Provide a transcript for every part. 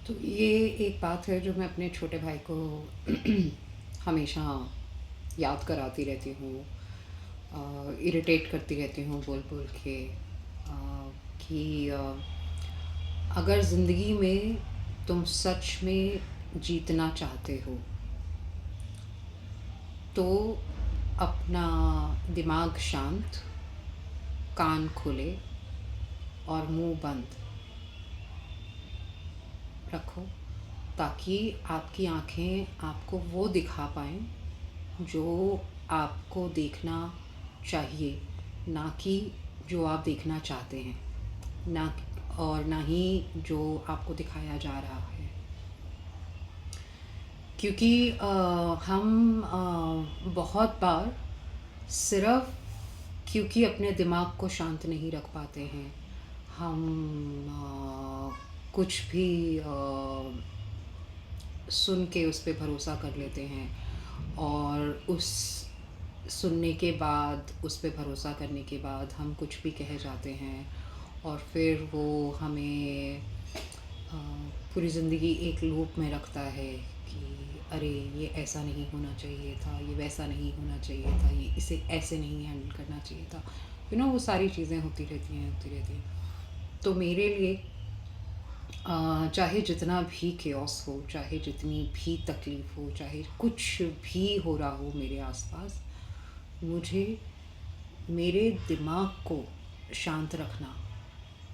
तो ये एक बात है जो मैं अपने छोटे भाई को हमेशा याद कराती रहती हूँ, इरिटेट करती रहती हूँ बोल बोल के, कि अगर ज़िंदगी में तुम सच में जीतना चाहते हो तो अपना दिमाग शांत, कान खुले और मुंह बंद रखो, ताकि आपकी आँखें आपको वो दिखा पाएँ जो आपको देखना चाहिए, ना कि जो आप देखना चाहते हैं, ना और ना ही जो आपको दिखाया जा रहा है। क्योंकि हम बहुत बार सिर्फ क्योंकि अपने दिमाग को शांत नहीं रख पाते हैं, हम कुछ भी सुन के उस पे भरोसा कर लेते हैं, और उस सुनने के बाद, उस पे भरोसा करने के बाद हम कुछ भी कह जाते हैं, और फिर वो हमें अ, पूरी ज़िंदगी एक लूप में रखता है कि अरे ये ऐसा नहीं होना चाहिए था, ये वैसा नहीं होना चाहिए था, ये इसे ऐसे नहीं हैंडल करना चाहिए था। वो सारी चीज़ें होती रहती हैं। तो मेरे लिए चाहे जितना भी केओस हो, चाहे जितनी भी तकलीफ़ हो, चाहे कुछ भी हो रहा हो मेरे आसपास, मुझे मेरे दिमाग को शांत रखना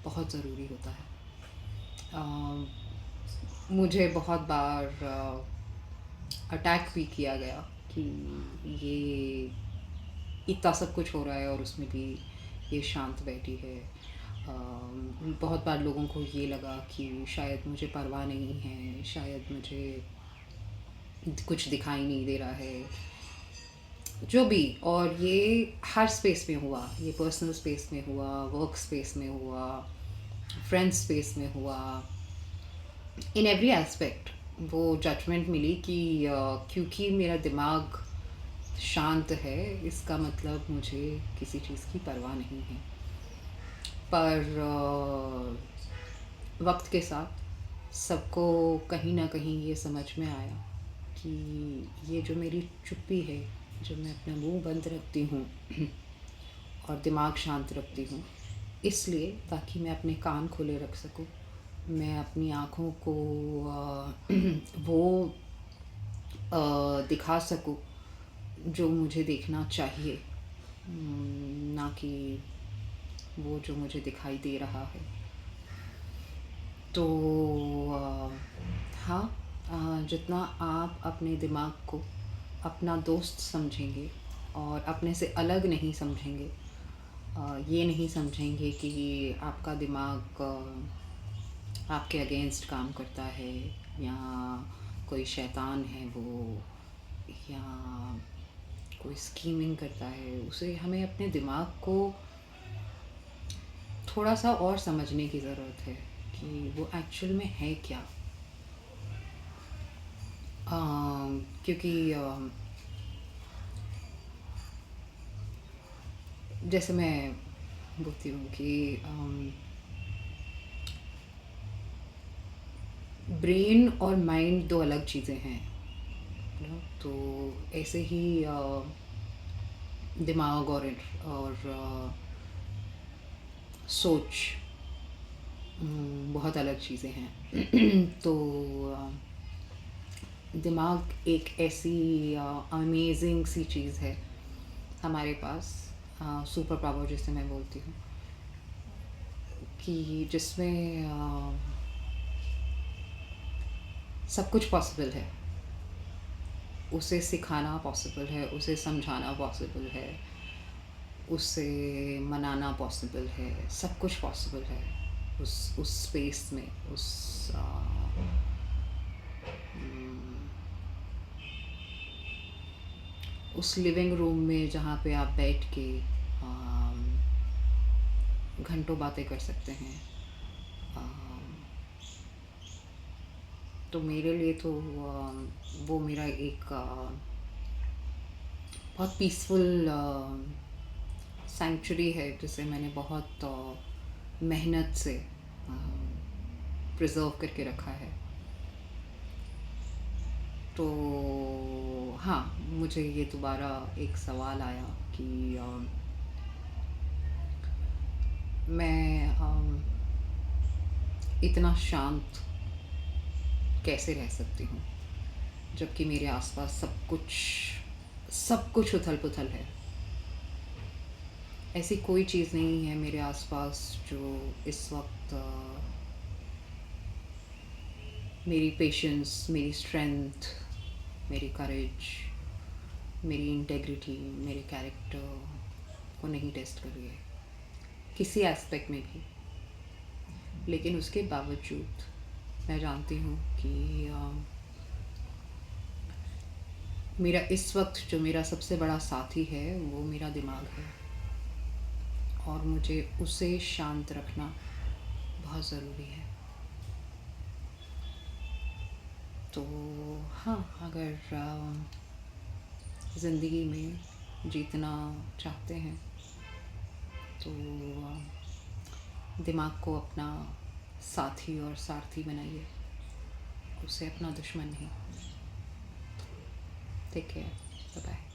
बहुत ज़रूरी होता है। मुझे बहुत बार अटैक भी किया गया कि ये इतना सब कुछ हो रहा है और उसमें भी ये शांत बैठी है। बहुत बार लोगों को ये लगा कि शायद मुझे परवाह नहीं है, शायद मुझे कुछ दिखाई नहीं दे रहा है, जो भी। और ये हर स्पेस में हुआ, ये पर्सनल स्पेस में हुआ, वर्क स्पेस में हुआ, फ्रेंड स्पेस में हुआ, इन एवरी एस्पेक्ट वो जजमेंट मिली कि क्योंकि मेरा दिमाग शांत है इसका मतलब मुझे किसी चीज़ की परवाह नहीं है। पर वक्त के साथ सबको कहीं ना कहीं ये समझ में आया कि ये जो मेरी चुप्पी है, जब मैं अपना मुंह बंद रखती हूँ और दिमाग शांत रखती हूँ, इसलिए ताकि मैं अपने कान खुले रख सकूँ, मैं अपनी आँखों को वो दिखा सकूँ जो मुझे देखना चाहिए, ना कि वो जो मुझे दिखाई दे रहा है। तो हाँ, जितना आप अपने दिमाग को अपना दोस्त समझेंगे और अपने से अलग नहीं समझेंगे, ये नहीं समझेंगे कि आपका दिमाग आपके अगेंस्ट काम करता है, या कोई शैतान है वो, या कोई स्कीमिंग करता है, उसे हमें अपने दिमाग को थोड़ा सा और समझने की ज़रूरत है कि वो एक्चुअल में है क्या। क्योंकि जैसे मैं बोलती हूँ कि ब्रेन और माइंड दो अलग चीज़ें हैं, तो ऐसे ही दिमाग और सोच बहुत अलग चीज़ें हैं। तो दिमाग एक ऐसी अमेजिंग सी चीज़ है हमारे पास, सुपर पावर जिसे मैं बोलती हूँ, कि जिसमें सब कुछ पॉसिबल है। उसे सिखाना पॉसिबल है, उसे समझाना पॉसिबल है, उसे मनाना पॉसिबल है, सब कुछ पॉसिबल है उस स्पेस में, उस लिविंग रूम में जहाँ पे आप बैठ के घंटों बातें कर सकते हैं। तो मेरे लिए तो वो मेरा एक बहुत पीसफुल सैंक्चुरी है, जिसे मैंने बहुत मेहनत से प्रिजर्व करके रखा है। तो हाँ, मुझे ये दोबारा एक सवाल आया कि मैं इतना शांत कैसे रह सकती हूँ जबकि मेरे आसपास सब कुछ उथल-पुथल है। ऐसी कोई चीज़ नहीं है मेरे आसपास जो इस वक़्त मेरी पेशेंस, मेरी स्ट्रेंथ, मेरी करेज, मेरी इंटेग्रिटी, मेरे कैरेक्टर को नहीं टेस्ट कर रही है, किसी एस्पेक्ट में भी। लेकिन उसके बावजूद मैं जानती हूँ कि मेरा इस वक्त जो मेरा सबसे बड़ा साथी है वो मेरा दिमाग है, और मुझे उसे शांत रखना बहुत ज़रूरी है। तो हाँ, अगर ज़िंदगी में जीतना चाहते हैं तो दिमाग को अपना साथी और सारथी बनाइए, उसे अपना दुश्मन नहीं। Take care, bye bye.